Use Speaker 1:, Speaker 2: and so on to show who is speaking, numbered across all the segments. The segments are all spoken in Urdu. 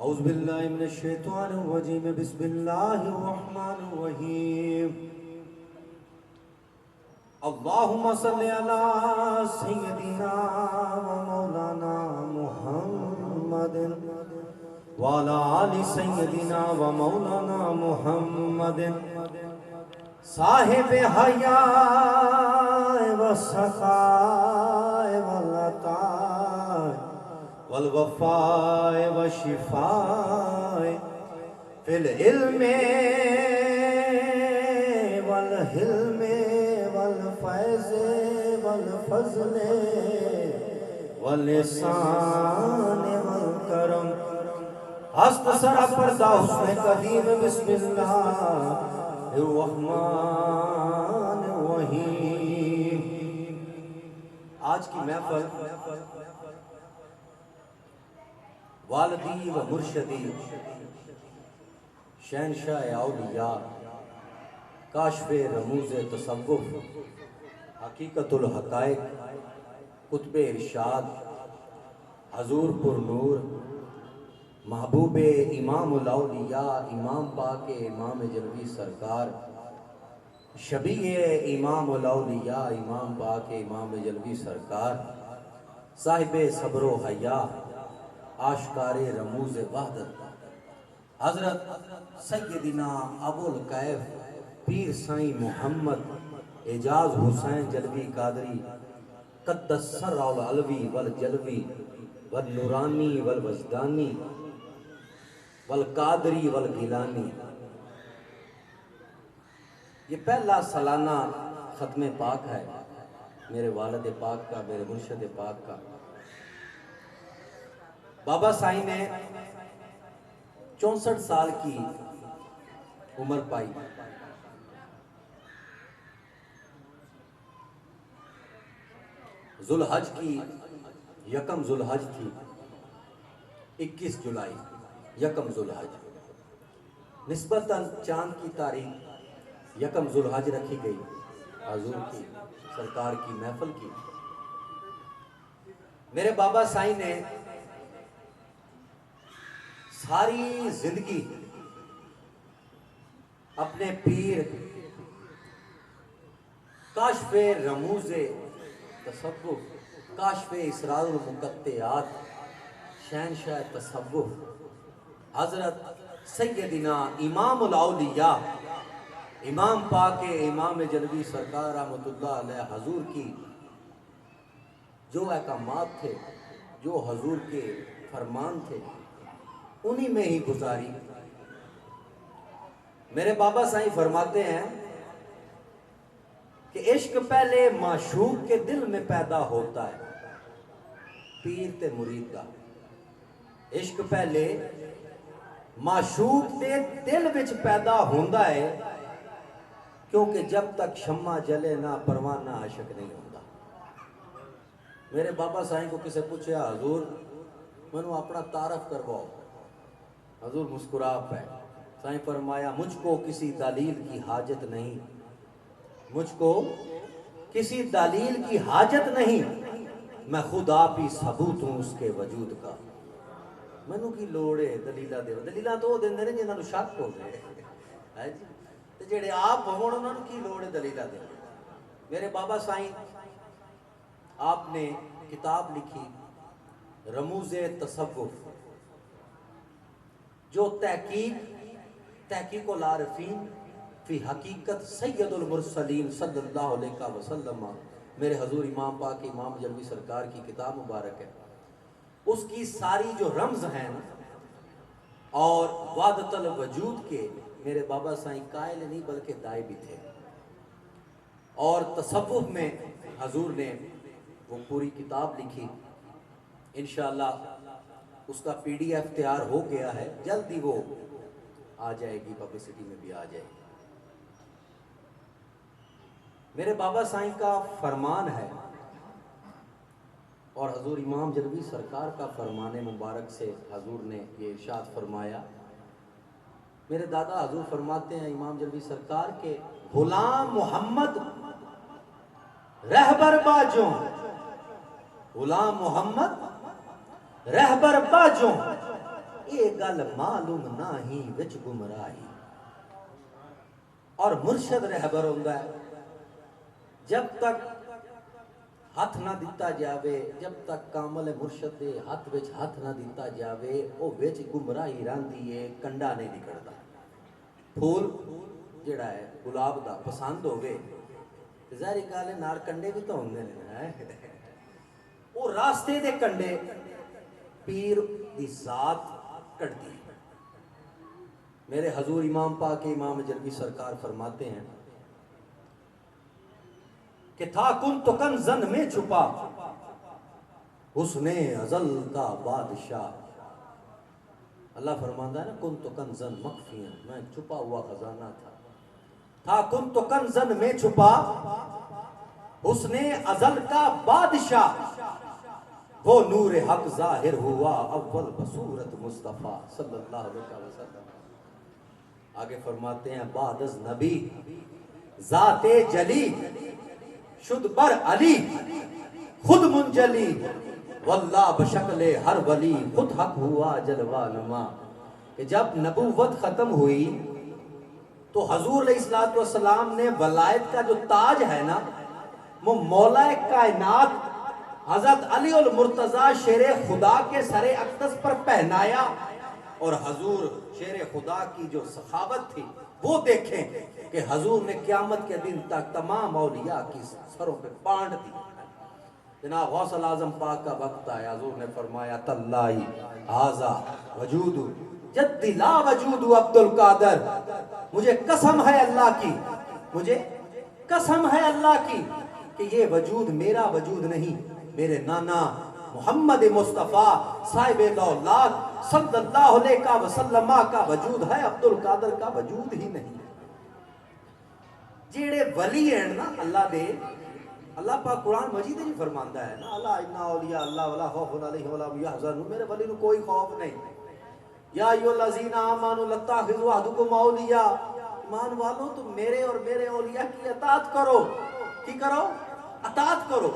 Speaker 1: اعوذ باللہ من الشیطان الرجیم بسم اللہ الرحمن الرحیم اللہم صلی علی سیدنا و مولانا محمد وعلی آل سیدنا و مولانا محمد صاحب حیاء و سخاء و العطاء والوفاء والشفاء فی العلم والحلم والفیض والفضل واللسان والکرم ہست سرا پردہ حسن قدیم بسم اللہ الرحمن الرحیم۔ آج کی محفل والدی و مرشدی شہنشاہ اولیاء کاشف رموز تصوف حقیقت الحقائق قطب ارشاد حضور پر نور محبوب امام الاولیاء امام پاک امام جلوی سرکار شبیہ امام الاولیاء امام پاک امام جلوی سرکار صاحب صبر و حیا آشکار رموز وحدت حضرت سیدنا ابو الکیف پیر سائیں محمد اعجاز حسین جلوی قادری قدس سر العلوی والجلوی والنورانی والوجدانی والقادری والگیلانی۔ یہ پہلا سالانہ ختم پاک ہے میرے والد پاک کا، میرے مرشد پاک کا۔ بابا سائیں نے 64 سال کی عمر پائی۔ ذوالحج کی یکم ذوالحج تھی، 21 جولائی یکم ذوالحج، نسبتاً چاند کی تاریخ یکم ذوالحج رکھی گئی حضور کی سرکار کی محفل کی۔ میرے بابا سائیں نے ساری زندگی اپنے پیر کاشف رموز تصوف کاشف اسرار المقطعات شہنشاہ تصوف حضرت سیدنا امام الاولیاء امام پاک امام جلوی سرکار رحمۃ اللہ علیہ حضور کی جو احکامات تھے، جو حضور کے فرمان تھے، انہی میں ہی گزاری۔ میرے بابا سائیں فرماتے ہیں کہ عشق پہلے معشوق کے دل میں پیدا ہوتا ہے، پیر تے مرید دا عشق پہلے معشوق دے دل وچ پیدا ہوندا ہے، کیونکہ جب تک شمع جلے نہ پروانہ عاشق نہیں ہوتا۔ میرے بابا سائیں کو کسے پوچھا حضور منو اپنا تعارف کرواؤ، حضور مسکرا پے، سائیں فرمایا مجھ کو کسی دلیل کی حاجت نہیں، مجھ کو کسی دلیل کی حاجت نہیں، میں خود آپ ہی ثبوت ہوں اس کے وجود کا۔ مینوں کی لوڑ ہے دلیلہ دے، دلیلہ تو دیندے نے جنہاں نوں شک ہو گئے ہے جی، تے جڑے آپ ہون انہاں نوں کی لوڑ ہے دلیلہ دے۔ میرے بابا سائیں آپ نے کتاب لکھی رموز تصوف، جو تحقیق العارفین فی حقیقت سید المرسلین صلی اللہ علیہ وسلم میرے حضور امام پاک امام جلوی سرکار کی کتاب مبارک ہے۔ اس کی ساری جو رمز ہیں اور وحدت الوجود کے میرے بابا سائیں قائل نہیں بلکہ دائی بھی تھے، اور تصوف میں حضور نے وہ پوری کتاب لکھی۔ انشاءاللہ اس کا پی ڈی ایف تیار ہو گیا ہے، جلدی وہ آ جائے گی، پبلسٹی میں بھی آ جائے گی۔ میرے بابا سائیں کا فرمان ہے اور حضور امام جلوی سرکار کا فرمان مبارک سے حضور نے یہ ارشاد فرمایا۔ میرے دادا حضور فرماتے ہیں امام جلوی سرکار کے غلام محمد رہبر باجوں، غلام محمد رہبر باجوں یہ گل معلوم نہ ہی وچ گمراہی. اور مرشد رہبر ہوتا ہے جب تک ہاتھ نہ دیتا جاوے، جب تک کامل مرشد دے ہاتھ وچ ہاتھ نہ دیتا جاوے، او وچ گمراہی رہندی ہے، کنڈا نہیں نکلدا. پھول جڑا ہے گلاب دا پسند ہوگے ظاہری گل ہے نال کنڈے بھی تو ہوندے نے. وہ راستے دے کنڈے پیر دی ذات کٹدی. میرے حضور امام پاک امام جلوی سرکار فرماتے ہیں کہ تھا کن تو کنزن میں چھپا حسن ازل کا بادشاہ. اللہ فرماتا ہے نا کن تو کنزن مخفیاں، میں چھپا ہوا خزانہ تھا کن تو کنزن میں چھپا حسن ازل کا بادشاہ. وہ نور حق ظاہر ہوا اول بصورت مصطفیٰ صلی اللہ علیہ وسلم. آگے فرماتے ہیں بعد از نبی ذات جلی شد بر علی خود منجلی واللہ بشکل ہر ولی خود حق ہوا جلوہ نما. کہ جب نبوت ختم ہوئی تو حضور علیہ السلام نے ولایت کا جو تاج ہے نا وہ مولا کائنات حضرت علی المرتضی شیر خدا کے سر اقدس پر پہنایا. اور حضور شیر خدا کی جو سخاوت تھی وہ دیکھیں کہ حضور نے قیامت کے دن تک تمام اولیاء کی سروں پہ بانٹ دی. جناب غوث الاعظم پاک کا وقت آیا، حضور نے فرمایا تاللہ ھذا وجود جدی لا وجود عبد القادر. مجھے قسم ہے اللہ کی، مجھے قسم ہے اللہ کی کہ یہ وجود میرا وجود نہیں، میرے نانا محمد مصطفیٰ صاحب اولاد صلی اللہ علیہ وسلم کا وجود ہے، عبد القادر کا وجود ہی نہیں. جیڑے ولی ہیں نا اللہ دے، اللہ پاک قرآن مجید ہی فرماندا ہے نا اللہ انا اولیاء اللہ ولا خوف علیہم ولا هم يحزنون. میرے ولی نو کوئی خوف نہیں. یا ایھا الذین آمنوا لا تتخذوا احدکم اولیاء، ایمان والو تم میرے اور میرے اولیاء کی اطاعت کرو. کی کرو؟ اطاعت کرو.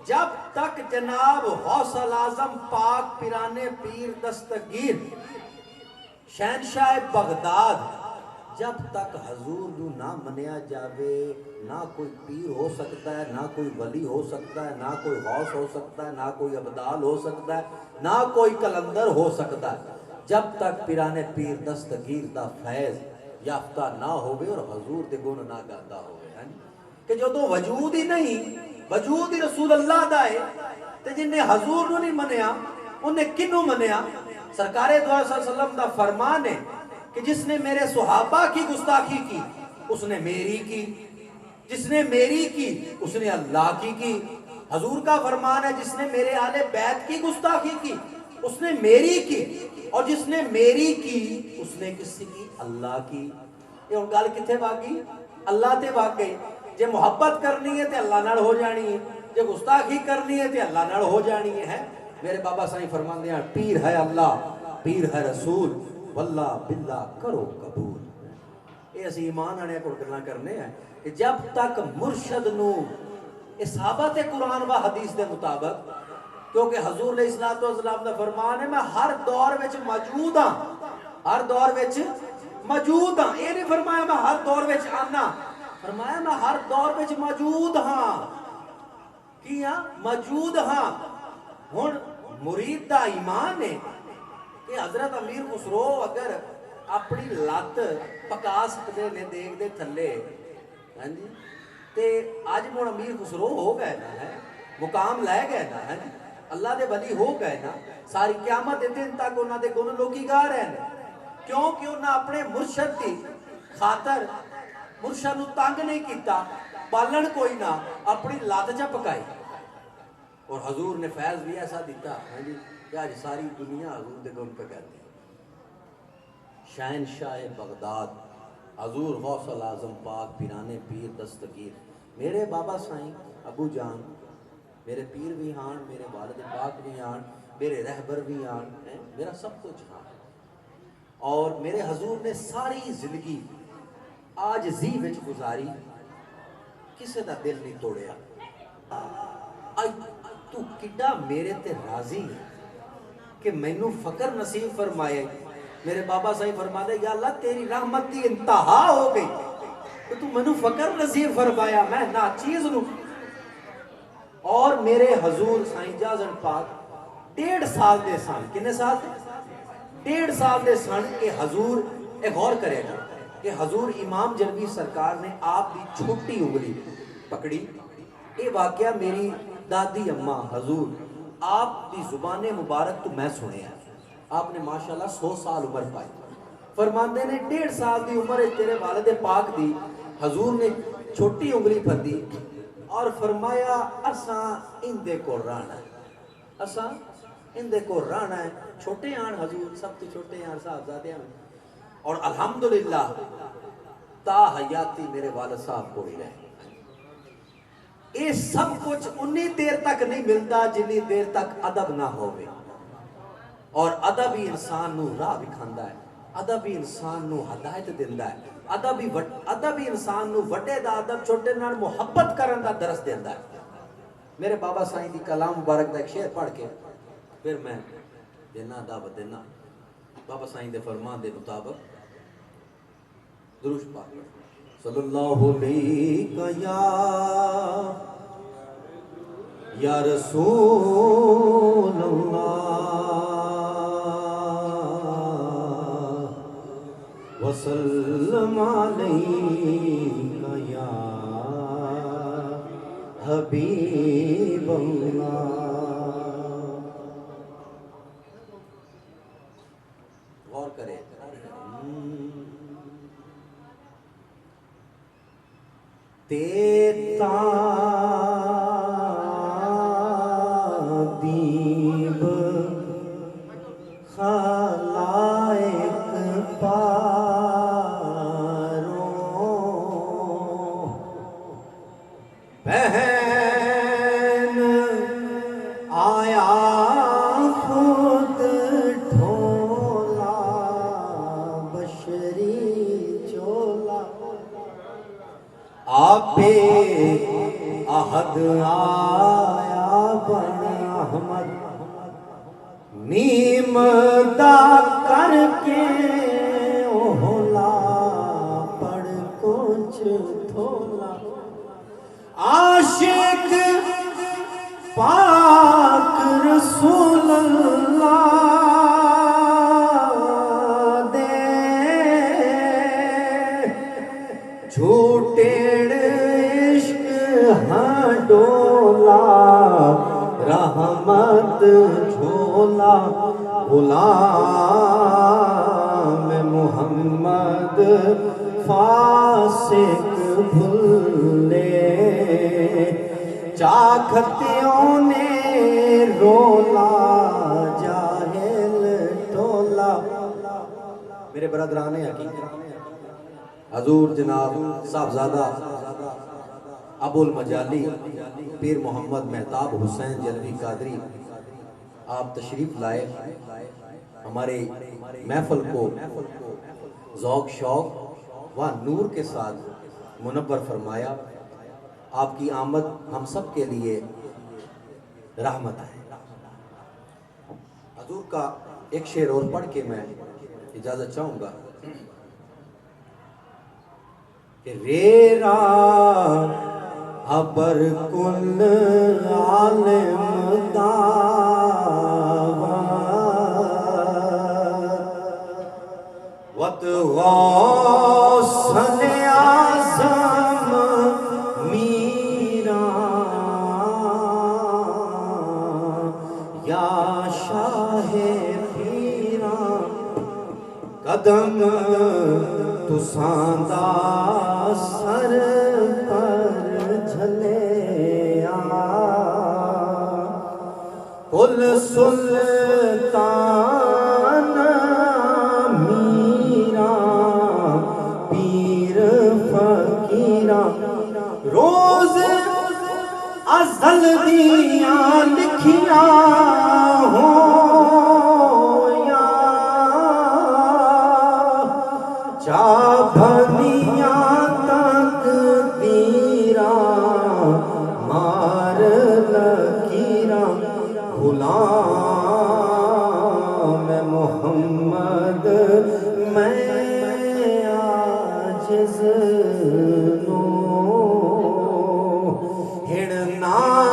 Speaker 1: جب تک جناب غوث الاعظم پاک پیرانے پیر دستگیر شہنشاہ بغداد جب تک حضور نو نہ منیا جاوے نہ کوئی پیر ہو سکتا ہے، نہ کوئی ولی ہو سکتا ہے، نہ کوئی غوث ہو سکتا ہے، نہ کوئی ابدال ہو سکتا ہے، نہ کوئی کلندر ہو سکتا ہے. جب تک پیرانے پیر دستگیر دا فیض یافتہ نہ ہوئے اور حضور دے گن نہ گاتا ہوئے. کہ جو تو وجود ہی نہیں، وجود ہی رسول اللہ دا ہے، تے جن نے حضور نو نہیں منیا انہیں کنو منیا؟ سرکار دو صلی اللہ علیہ وسلم دا فرمان ہے کہ جس نے میرے صحابہ کی گستاخی کی اس نے میری کی، جس نے میری کی اس نے اللہ کی. حضور کا فرمان ہے جس نے میرے اہل بیت کی گستاخی کی اس نے میری کی، اور جس نے میری کی اس نے کس کی؟ اللہ کی. یہ ہن گل کتھے واگی؟ اللہ تے واگ گئی. جے محبت کرنی ہے تے اللہ نال ہو جانی ہے، جے گستاخی کرنی ہے تے اللہ نال ہو جانی ہے. میرے بابا سائیں فرماندے ہیں پیر ہے اللہ، پیر ہے رسول، واللہ باللہ کرو قبول. یہ اسی ایمان آنے کو گلاں کرنے ہیں کہ جب تک مرشد نو اصابت قرآن و حدیث دے مطابق، کیونکہ حضور علیہ السلام دا فرمان ہے میں ہر دور وچ موجود ہاں، ہر دور وچ موجود ہاں. یہ نہیں فرمایا میں ہر دور وچ آنا، فرمایا میں ہر دور وچ موجود ہاں. کیا موجود ہاں. ہن مرید دا ایمان ہے کہ حضرت امیر خسرو اگر اپنی لت پکا سکتے نے دیکھ دے تھلے، ہاں جی، تے آج مون امیر خسرو ہو گئے نا، ہے مقام لے گئے نا، ہے اللہ دے ولی ہو گئے نا. ساری قیامت دے دن تک انہاں دے گن لوکی گا رہے ہیں. کیوں کہ انہاں اپنے مرشد دی خاطر مرشد نو تنگ نہیں کیتا، پالن کوئی نہ، اپنی لت چا پکائی. اور حضور نے فیض بھی ایسا دیتا ہے جی کہ آج ساری دنیا حضور دے گن پہ کہتے ہیں. شہنشاہ بغداد حضور غوث الاعظم پاک پیرانے پیر دستگیر، میرے بابا سائیں ابو جان، میرے پیر بھی ہاں، میرے والد پاک بھی ہاں، میرے رہبر بھی ہاں، میرا سب کچھ ہاں. اور میرے حضور نے ساری زندگی آج زی وچ گزاری، کسے دا دل نہیں توڑیا. تو کڈا میرے تے راضی ہے، کہ مینو فقر نصیب فرمائے. میرے بابا صاحب فرما دے یا اللہ تیری رحمت کی انتہا ہو گئی تو تو مینو فقر نصیب فرمایا میں نا چیز نو. اور میرے حضور سائیں جازن پاک 1.5 سال دے سن. کنے سال دے 1.5 سال دے سن کہ حضور ایک غور کرے گا کہ حضور امام جلوی سرکار نے آپ دی چھوٹی انگلی پکڑی. یہ واقعہ میری دادی اماں حضور آپ دی زبان مبارک تو میں سنے ہیں. آپ نے ماشاءاللہ 100 سال عمر پائی. فرماندے نے 1.5 سال دی عمر تیرے والد پاک دی حضور نے چھوٹی انگلی پھردی اور فرمایا اساں اندے کو رانا ہے, اساں اندے کو رانا ہے. چھوٹے آن حضور سب تو چھوٹے آن صاحبزادے ہیں اور الحمدللہ تا حیاتی میرے والد صاحب کو ہی رہے. یہ سب کچھ انی دیر تک نہیں ملتا جنی دیر تک ادب نہ ہوئے. اور ادب ہی انسان نو راہ بکھاندا ہے, ادب ہی انسان نو ہدایت دیندا ہے, ادب ہی انسان نو وڈے دا ادب چھوٹے نال محبت کرن دا درس دیندا ہے. میرے بابا سائیں دی کلام مبارک دا ایک شعر پڑھ کے پھر میں دینا دعوت دینا. بابا سائیں دے فرمان دے مطابق درود پاک صلی اللہ علیہ یا رسول اللہ وسلم علیہ یا حبیب اللہ. غور کرے تیتا دیب خلائق پاروں بہن آیا خود ڈھولا بشری چولا آپ احد آیا بن احمد نیم دا کر کے اولا پڑھ کچھ تھولا. عاشق پاک رسول اللہ دے جھوٹے ہاں ڈولا رحمت جھولا غلام محمد فاسق بھلے چاکھتیوں نے رولا جاہل ٹولا. میرے برادران حقیقت حضور جناب صاحبزادہ ابو المجالی پیر محمد مہتاب حسین جلوی قادری آپ تشریف لائے. ہمارے محفل کو ذوق شوق و نور کے ساتھ منور فرمایا. آپ کی آمد ہم سب کے لیے رحمت ہے. حضور کا ایک شعر اور پڑھ کے میں اجازت چاہوں گا کہ ریرا ابر کل عالم داوا وت غوث اعظم میرا یا شاہ پیرا قدم تساں دا سر پر جھلے کل سلطان میرا پیر فقیرا روز ازل دیاں لکھیاں بھنیاں تک دیرا مار لکیرا غلام محمد میں عاجز نو ہڑ نام